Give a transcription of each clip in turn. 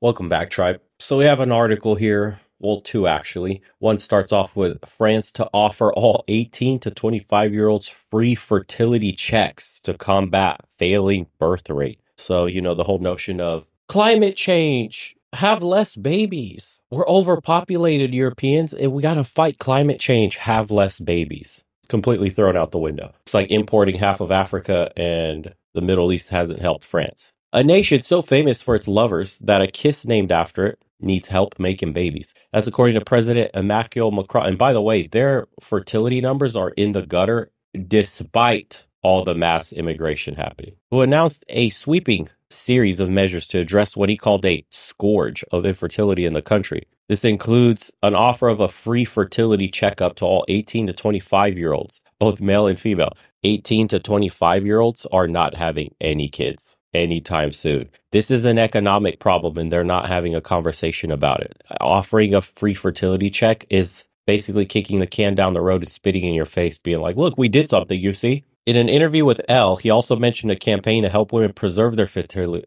Welcome back, tribe. So we have an article here, well, two actually. One starts off with France to offer all 18 to 25-year-olds free fertility checks to combat failing birth rate. So, the whole notion of climate change, have less babies. We're overpopulated Europeans, and we got to fight climate change, have less babies. Completely thrown out the window. It's like importing half of Africa, and the Middle East hasn't helped France. A nation so famous for its lovers that a kiss named after it needs help making babies. That's according to President Emmanuel Macron. And by the way, their fertility numbers are in the gutter despite all the mass immigration happening. Who announced a sweeping series of measures to address what he called a scourge of infertility in the country. This includes an offer of a free fertility checkup to all 18 to 25-year-olds, both male and female. 18 to 25-year-olds are not having any kids anytime soon. This is an economic problem, and they're not having a conversation about it. Offering a free fertility check is basically kicking the can down the road and spitting in your face, being like, look, we did something, you see? In an interview with Elle, he also mentioned a campaign to help women preserve their fertility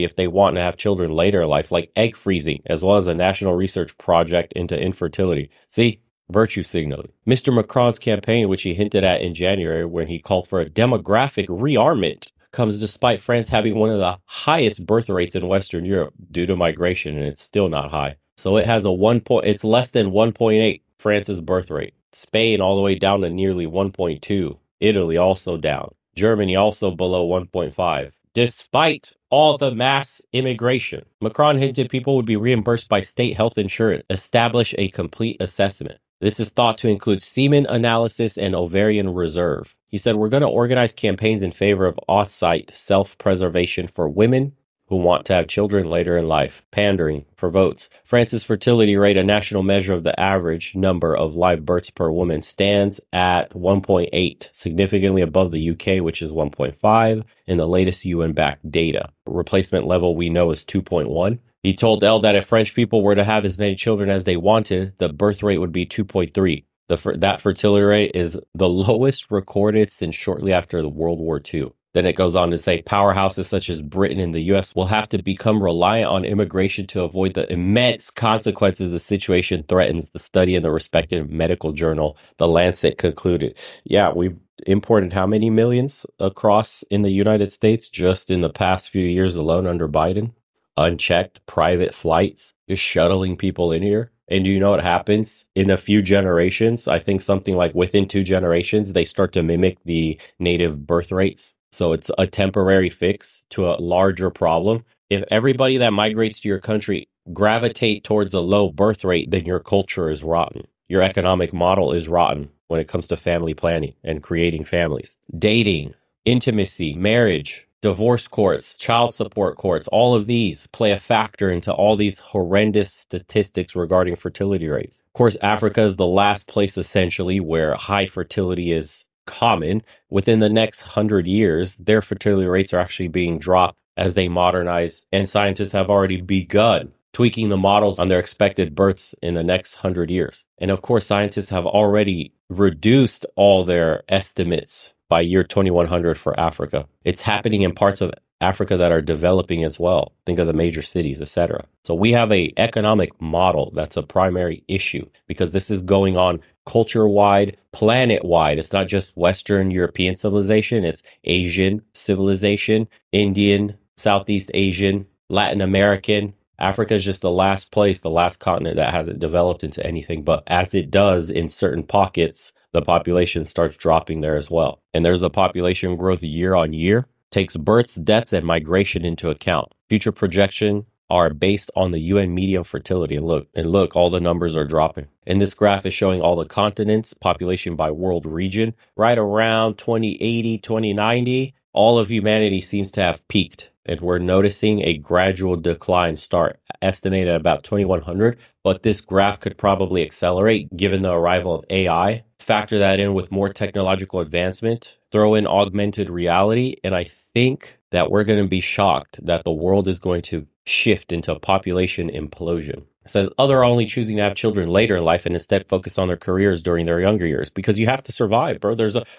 if they want to have children later in life, like egg freezing, as well as a national research project into infertility. See? Virtue signaling. Mr. Macron's campaign, which he hinted at in January when he called for a demographic rearmament, comes despite France having one of the highest birth rates in Western Europe due to migration, and it's still not high. So it has it's less than 1.8, France's birth rate. Spain all the way down to nearly 1.2. Italy also down. Germany also below 1.5. Despite all the mass immigration, Macron hinted people would be reimbursed by state health insurance. Establish a complete assessment. This is thought to include semen analysis and ovarian reserve. He said, we're going to organize campaigns in favor of off-site self-preservation for women who want to have children later in life, pandering for votes. France's fertility rate, a national measure of the average number of live births per woman, stands at 1.8, significantly above the UK, which is 1.5, in the latest UN-backed data. Replacement level we know is 2.1. He told Elle that if French people were to have as many children as they wanted, the birth rate would be 2.3. That fertility rate is the lowest recorded since shortly after the World War II. Then it goes on to say powerhouses such as Britain and the U.S. will have to become reliant on immigration to avoid the immense consequences the situation threatens, the study in the respected medical journal, The Lancet, concluded. Yeah, we imported how many millions across in the United States just in the past few years alone under Biden? Unchecked private flights, just shuttling people in here. And do you know what happens in a few generations? I think something like within 2 generations, they start to mimic the native birth rates. So it's a temporary fix to a larger problem. If everybody that migrates to your country gravitate towards a low birth rate, then your culture is rotten. Your economic model is rotten when it comes to family planning and creating families. Dating, intimacy, marriage, divorce courts, child support courts, all of these play a factor into all these horrendous statistics regarding fertility rates. Of course, Africa is the last place essentially where high fertility is common. Within the next 100 years, their fertility rates are actually being dropped as they modernize, and scientists have already begun tweaking the models on their expected births in the next 100 years. And of course, scientists have already reduced all their estimates by year 2100 for Africa. It's happening in parts of Africa that are developing as well. Think of the major cities, etc. So we have a economic model that's a primary issue because this is going on culture-wide, planet-wide. It's not just Western European civilization. It's Asian civilization, Indian, Southeast Asian, Latin American. Africa is just the last continent that hasn't developed into anything. But as it does in certain pockets, the population starts dropping there as well. And there's a population growth year on year. Takes births, deaths, and migration into account. Future projections are based on the UN median fertility. And look, all the numbers are dropping. And this graph is showing all the continents, population by world region. Right around 2080, 2090, all of humanity seems to have peaked. And we're noticing a gradual decline start, estimated at about 2100. But this graph could probably accelerate given the arrival of AI. Factor that in with more technological advancement, throw in augmented reality, and I think that we're going to be shocked that the world is going to shift into a population implosion. It says others are only choosing to have children later in life and instead focus on their careers during their younger years because you have to survive, bro.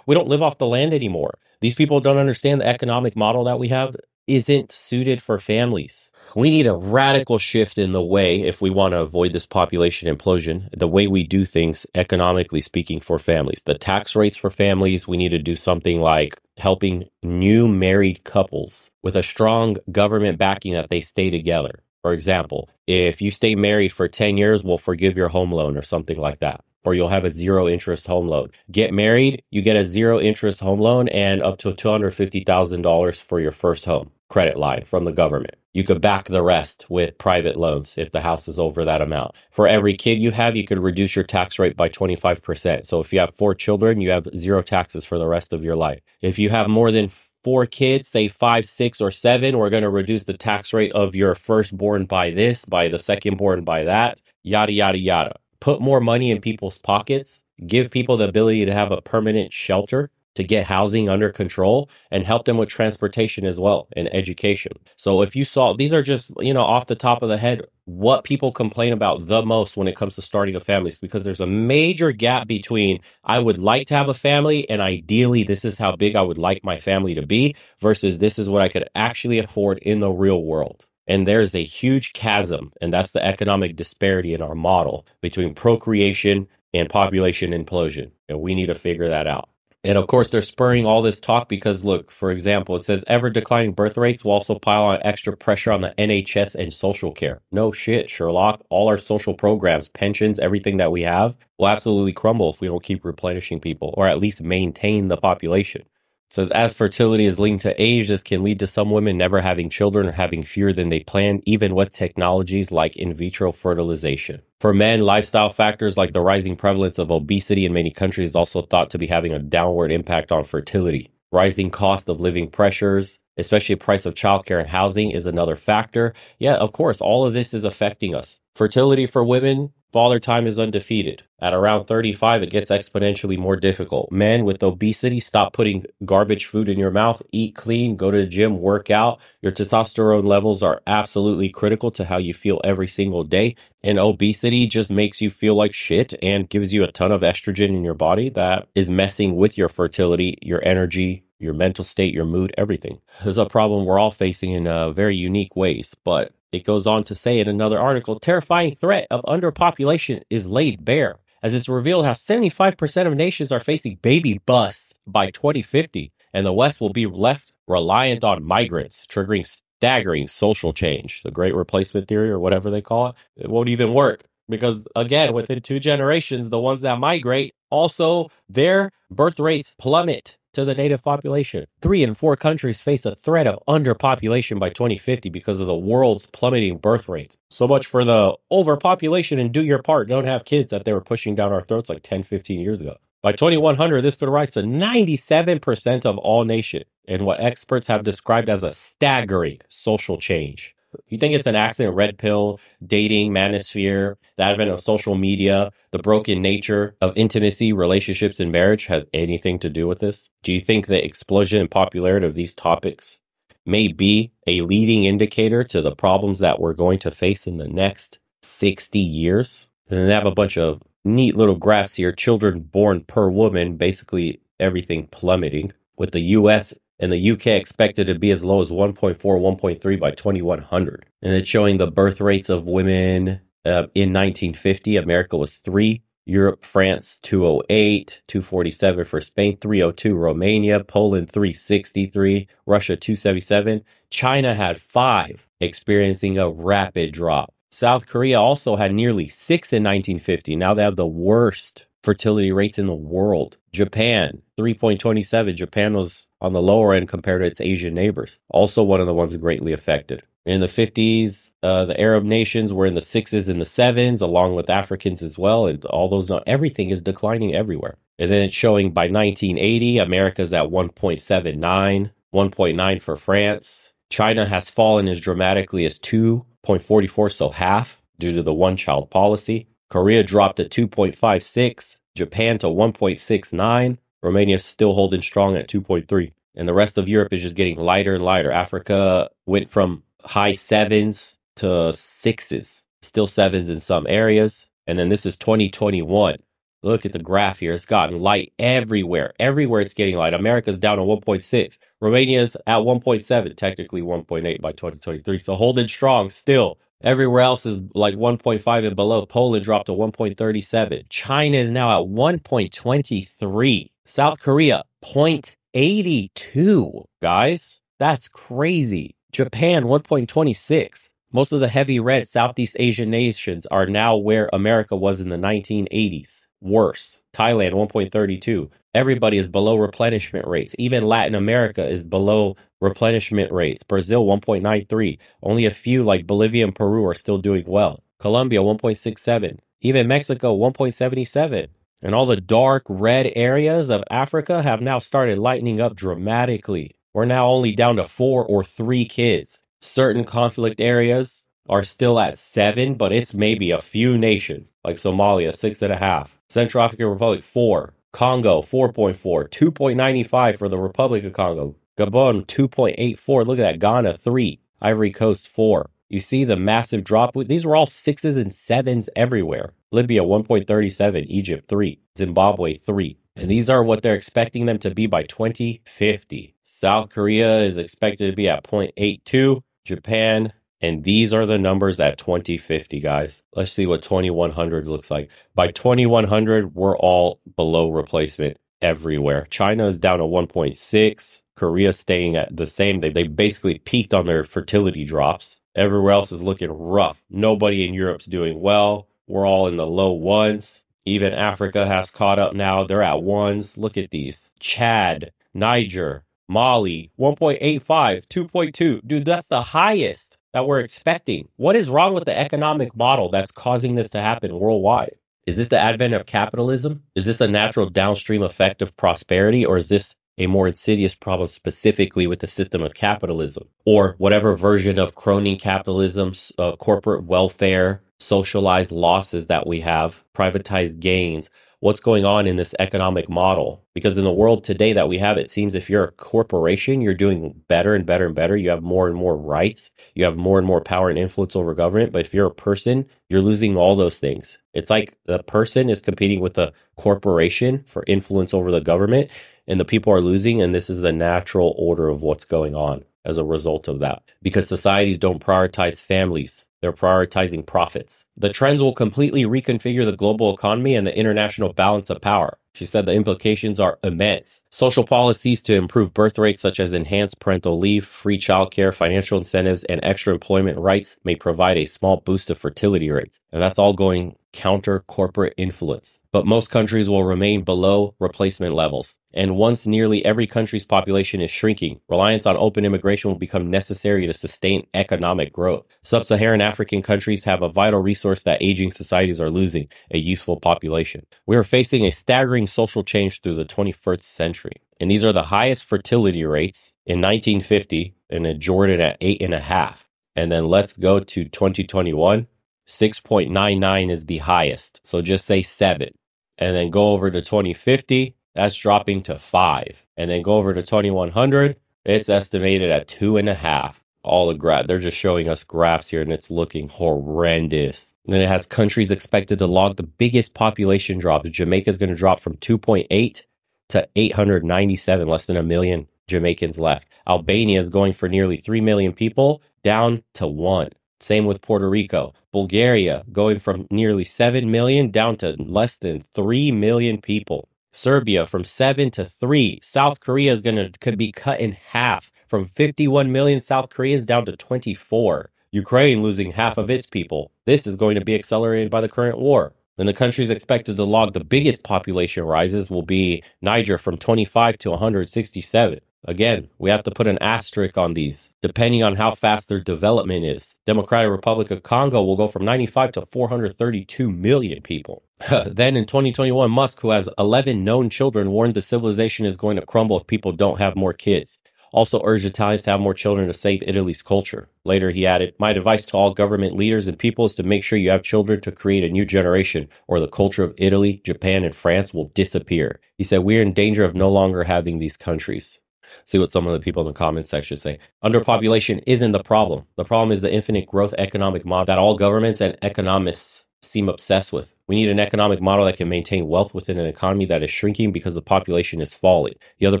We don't live off the land anymore. These people don't understand the economic model that we have. isn't suited for families. We need a radical shift in the way, if we want to avoid this population implosion, the way we do things, economically speaking, for families. The tax rates for families, we need to do something like helping new married couples with a strong government backing that they stay together. For example, if you stay married for 10 years, we'll forgive your home loan or something like that. Or you'll have a zero interest home loan. Get married, you get a zero interest home loan and up to $250,000 for your first home credit line from the government. You could back the rest with private loans if the house is over that amount. For every kid you have, you could reduce your tax rate by 25%. So if you have 4 children, you have zero taxes for the rest of your life. If you have more than 4 kids, say 5, 6, or 7, we're going to reduce the tax rate of your firstborn by this, by the secondborn by that, yada, yada, yada. Put more money in people's pockets, give people the ability to have a permanent shelter, to get housing under control, and help them with transportation as well and education. So if you saw, these are just, off the top of the head, what people complain about the most when it comes to starting a family, because there's a major gap between I would like to have a family and ideally this is how big I would like my family to be versus this is what I could actually afford in the real world. And there's a huge chasm, and that's the economic disparity in our model between procreation and population implosion. And we need to figure that out. And of course, they're spurring all this talk because, look, for example, it says ever declining birth rates will also pile on extra pressure on the NHS and social care. No shit, Sherlock. All our social programs, pensions, everything that we have will absolutely crumble if we don't keep replenishing people or at least maintain the population. It says, as fertility is linked to age, this can lead to some women never having children or having fewer than they planned, even with technologies like in vitro fertilization. For men, lifestyle factors like the rising prevalence of obesity in many countries is also thought to be having a downward impact on fertility. Rising cost of living pressures, especially price of childcare and housing, is another factor. Yeah, of course, all of this is affecting us. Fertility for women, father time is undefeated. At around 35, it gets exponentially more difficult. Men with obesity, stop putting garbage food in your mouth, eat clean, go to the gym, work out. Your testosterone levels are absolutely critical to how you feel every single day. And obesity just makes you feel like shit and gives you a ton of estrogen in your body that is messing with your fertility, your energy, your mental state, your mood, everything. There's a problem we're all facing in very unique ways, but it goes on to say in another article, terrifying threat of underpopulation is laid bare, as it's revealed how 75% of nations are facing baby busts by 2050, and the West will be left reliant on migrants, triggering staggering social change. The Great Replacement Theory, or whatever they call it, it won't even work. Because again, within 2 generations, the ones that migrate, also their birth rates plummet to the native population. 3 in 4 countries face a threat of underpopulation by 2050 because of the world's plummeting birth rates. So much for the overpopulation and do your part, don't have kids that they were pushing down our throats like 10, 15 years ago. By 2100, this could rise to 97% of all nations, in what experts have described as a staggering social change. You think it's an accident? Red pill, dating, manosphere, the advent of social media, the broken nature of intimacy, relationships, and marriage have anything to do with this? Do you think the explosion in popularity of these topics may be a leading indicator to the problems that we're going to face in the next 60 years? And then they have a bunch of neat little graphs here. Children born per woman, basically everything plummeting, with the U.S. and the UK expected to be as low as 1.4, 1.3 by 2100. And it's showing the birth rates of women in 1950. America was 3. Europe, France, 208, 247 for Spain, 302 Romania, Poland, 363, Russia, 277. China had 5, experiencing a rapid drop. South Korea also had nearly 6 in 1950. Now they have the worst fertility rates in the world. Japan, 3.27. Japan was on the lower end compared to its Asian neighbors. Also one of the ones greatly affected. In the 50s, the Arab nations were in the 6s and the 7s, along with Africans as well. And all those, everything is declining everywhere. And then it's showing by 1980, America's at 1.79, 1.9 for France. China has fallen as dramatically as 2.44, so half, due to the one-child policy. Korea dropped to 2.56, Japan to 1.69, Romania still holding strong at 2.3. And the rest of Europe is just getting lighter and lighter. Africa went from high 7s to 6s, still 7s in some areas. And then this is 2021. Look at the graph here. It's gotten light everywhere. Everywhere it's getting light. America's down to 1.6. Romania's at 1.7, technically 1.8 by 2023. So holding strong still. Everywhere else is like 1.5 and below. Poland dropped to 1.37. China is now at 1.23. South Korea, 0.82. Guys, that's crazy. Japan, 1.26. Most of the heavy red Southeast Asian nations are now where America was in the 1980s. Worse. Thailand, 1.32. Everybody is below replenishment rates. Even Latin America is below replenishment rates. Brazil, 1.93. Only a few like Bolivia and Peru are still doing well. Colombia, 1.67. Even Mexico, 1.77. And all the dark red areas of Africa have now started lightening up dramatically. We're now only down to 4 or 3 kids. Certain conflict areas are still at 7, but it's maybe a few nations, like Somalia, 6.5. Central African Republic, 4. Congo, 4.4. 2.95 for the Republic of Congo. Gabon, 2.84. Look at that. Ghana, 3. Ivory Coast, 4. You see the massive drop? These were all 6s and 7s everywhere. Libya, 1.37. Egypt, 3. Zimbabwe, 3. And these are what they're expecting them to be by 2050. South Korea is expected to be at 0.82. Japan, and these are the numbers at 2050, guys. Let's see what 2100 looks like. By 2100, we're all below replacement everywhere. China is down to 1.6. Korea staying at the same. They basically peaked on their fertility drops. Everywhere else is looking rough. Nobody in Europe's doing well. We're all in the low 1s. Even Africa has caught up now. They're at 1s. Look at these. Chad, Niger, Mali, 1.85, 2.2. Dude, that's the highest that we're expecting. What is wrong with the economic model that's causing this to happen worldwide? Is this the advent of capitalism? Is this a natural downstream effect of prosperity? Or is this a more insidious problem specifically with the system of capitalism? Or whatever version of crony capitalism, corporate welfare, socialized losses that we have, privatized gains? What's going on in this economic model? Because in the world today that we have, it seems if you're a corporation, you're doing better and better and better. You have more and more rights. You have more and more power and influence over government. But if you're a person, you're losing all those things. It's like the person is competing with the corporation for influence over the government, and the people are losing. And this is the natural order of what's going on as a result of that. Because societies don't prioritize families. They're prioritizing profits. The trends will completely reconfigure the global economy and the international balance of power. She said the implications are immense. Social policies to improve birth rates, such as enhanced parental leave, free childcare, financial incentives, and extra employment rights, may provide a small boost to fertility rates. And that's all going counter corporate influence. But most countries will remain below replacement levels. And once nearly every country's population is shrinking, reliance on open immigration will become necessary to sustain economic growth. Sub-Saharan African countries have a vital resource that aging societies are losing, a youthful population. We are facing a staggering social change through the 21st century. And these are the highest fertility rates in 1950 and in Jordan at 8.5. And then let's go to 2021. 6.99 is the highest. So just say 7. And then go over to 2050. That's dropping to 5. And then go over to 2100. It's estimated at 2.5. They're just showing us graphs here, and it's looking horrendous. And then it has countries expected to log the biggest population drops. Jamaica is going to drop from 2.8 to 897, less than 1 million Jamaicans left. Albania is going for nearly 3 million people down to 1. Same with Puerto Rico. Bulgaria going from nearly 7 million down to less than 3 million people. Serbia from 7 to 3. South Korea could be cut in half from 51 million South Koreans down to 24. Ukraine losing half of its people. This is going to be accelerated by the current war. And the countries expected to log the biggest population rises will be Niger from 25 to 167. Again, we have to put an asterisk on these, depending on how fast their development is. Democratic Republic of Congo will go from 95 to 432 million people. Then in 2021, Musk, who has 11 known children, warned the civilization is going to crumble if people don't have more kids. Also urged Italians to have more children to save Italy's culture. Later, he added, "My advice to all government leaders and people is to make sure you have children to create a new generation, or the culture of Italy, Japan, and France will disappear." He said, "We are in danger of no longer having these countries." See what some of the people in the comments section say. Underpopulation isn't the problem. The problem is the infinite growth economic model that all governments and economists seem obsessed with. We need an economic model that can maintain wealth within an economy that is shrinking because the population is falling. The other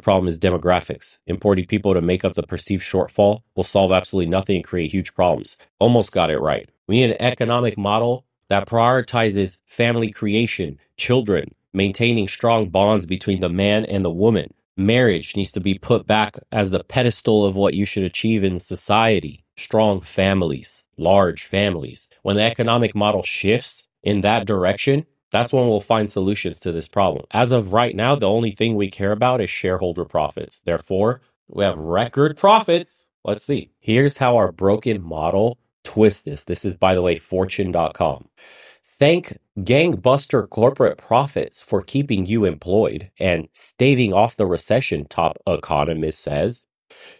problem is demographics. Importing people to make up the perceived shortfall will solve absolutely nothing and create huge problems. Almost got it right. We need an economic model that prioritizes family creation, children, maintaining strong bonds between the man and the woman. Marriage needs to be put back as the pedestal of what you should achieve in society. Strong families, large families. When the economic model shifts in that direction, that's when we'll find solutions to this problem. As of right now, the only thing we care about is shareholder profits. Therefore, we have record profits. Let's see. Here's how our broken model twists this. This is, by the way, fortune.com. Thank gangbuster corporate profits for keeping you employed and staving off the recession, top economist says.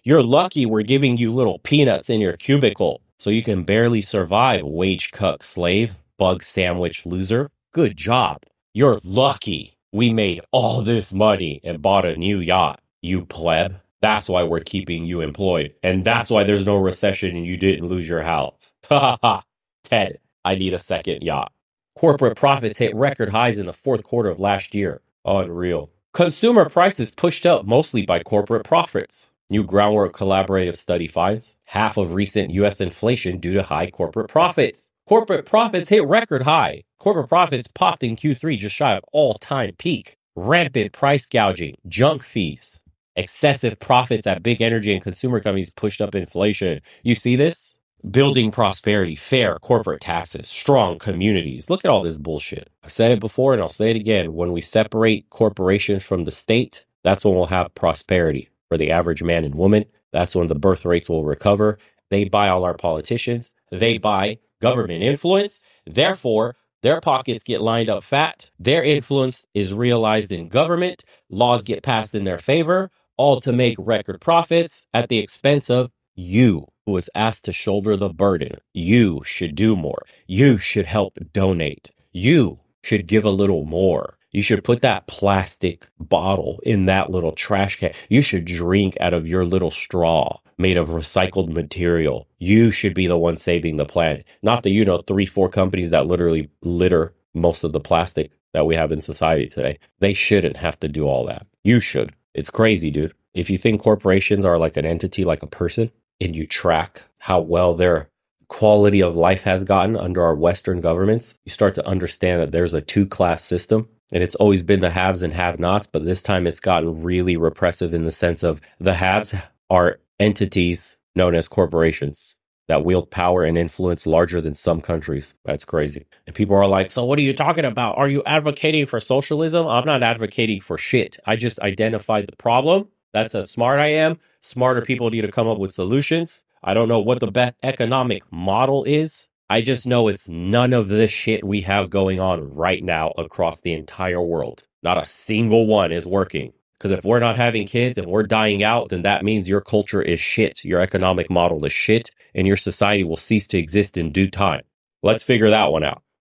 You're lucky we're giving you little peanuts in your cubicle so you can barely survive, wage cuck slave, bug sandwich loser. Good job. You're lucky we made all this money and bought a new yacht, you pleb. That's why we're keeping you employed. And that's why there's no recession and you didn't lose your house. Ha ha ha. Ted, I need a second yacht. Corporate profits hit record highs in the fourth quarter of last year. Unreal. Consumer prices pushed up mostly by corporate profits. New Groundwork collaborative study finds half of recent U.S. inflation due to high corporate profits. Corporate profits hit record high. Corporate profits popped in Q3 just shy of all-time peak. Rampant price gouging, junk fees, excessive profits at big energy and consumer companies pushed up inflation. You see this? Building prosperity, fair corporate taxes, strong communities. Look at all this bullshit. I've said it before and I'll say it again. When we separate corporations from the state, that's when we'll have prosperity for the average man and woman. That's when the birth rates will recover. They buy all our politicians. They buy government influence. Therefore, their pockets get lined up fat. Their influence is realized in government. Laws get passed in their favor, all to make record profits at the expense of you, who is asked to shoulder the burden. You should do more. You should help donate. You should give a little more. You should put that plastic bottle in that little trash can. You should drink out of your little straw made of recycled material. You should be the one saving the planet. Not the, 3-4 companies that literally litter most of the plastic that we have in society today. They shouldn't have to do all that. You should. It's crazy, dude. If you think corporations are like an entity, like a person, and you track how well their quality of life has gotten under our Western governments, you start to understand that there's a two-class system. And it's always been the haves and have-nots, but this time it's gotten really repressive in the sense of the haves are entities known as corporations that wield power and influence larger than some countries. That's crazy. And people are like, so what are you talking about? Are you advocating for socialism? I'm not advocating for shit. I just identified the problem. That's how smart I am. Smarter people need to come up with solutions. I don't know what the best economic model is. I just know it's none of this shit we have going on right now across the entire world. Not a single one is working. Because if we're not having kids and we're dying out, then that means your culture is shit. Your economic model is shit, and your society will cease to exist in due time. Let's figure that one out.